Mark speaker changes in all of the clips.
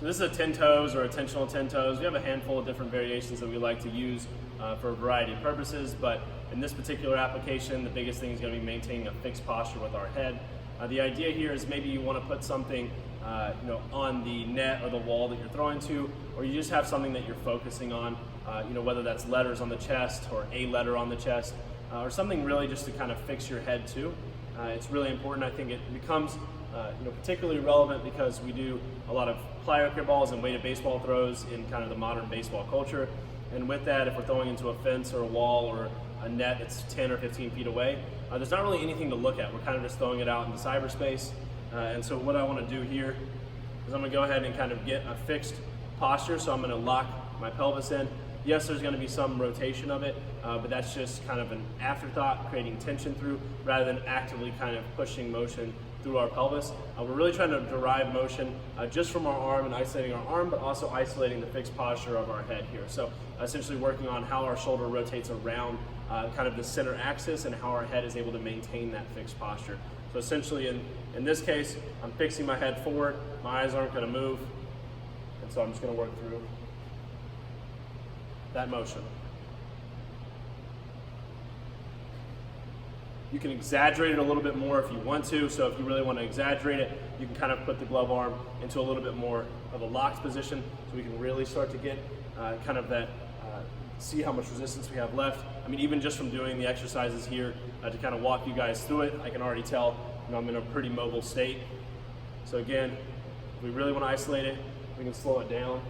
Speaker 1: So this is a 10 toes or attentional 10 toes. We have a handful of different variations that we like to use for a variety of purposes, but in this particular application, the biggest thing is going to be maintaining a fixed posture with our head. The idea here is maybe you want to put something on the net or the wall that you're throwing to, or you just have something that you're focusing on, whether that's letters on the chest or a letter on the chest, or something really just to kind of fix your head to. It's really important. I think it becomes particularly relevant because we do a lot of plyo balls and weighted baseball throws in kind of the modern baseball culture. And with that, if we're throwing into a fence or a wall or a net that's 10 or 15 feet away, there's not really anything to look at. We're kind of just throwing it out into cyberspace. And so what I want to do here is I'm going to go ahead and kind of get a fixed posture. So I'm going to lock my pelvis in. Yes, there's going to be some rotation of it, but that's just kind of an afterthought, creating tension through, rather than actively kind of pushing motion through our pelvis. We're really trying to derive motion just from our arm and isolating our arm, but also isolating the fixed posture of our head here. So essentially working on how our shoulder rotates around kind of the center axis and how our head is able to maintain that fixed posture. So essentially in this case, I'm fixing my head forward, my eyes aren't going to move, and so I'm just going to work through that motion. You can exaggerate it a little bit more if you want to. So if you really want to exaggerate it, you can kind of put the glove arm into a little bit more of a locked position so we can really start to get kind of that, see how much resistance we have left. I mean, even just from doing the exercises here to kind of walk you guys through it, I can already tell I'm in a pretty mobile state. So again, if we really want to isolate it, we can slow it down.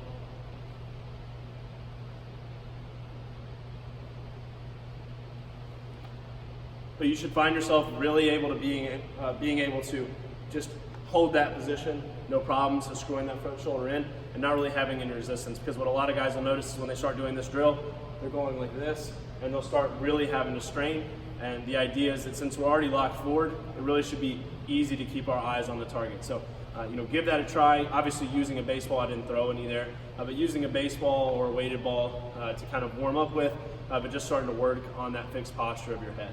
Speaker 1: But you should find yourself really able to being able to just hold that position, no problems, just screwing that front shoulder in and not really having any resistance. Because what a lot of guys will notice is when they start doing this drill, they're going like this and they'll start really having to strain. And the idea is that since we're already locked forward, it really should be easy to keep our eyes on the target. So, give that a try. Obviously using a baseball, I didn't throw any there, but using a baseball or a weighted ball to kind of warm up with, but just starting to work on that fixed posture of your head.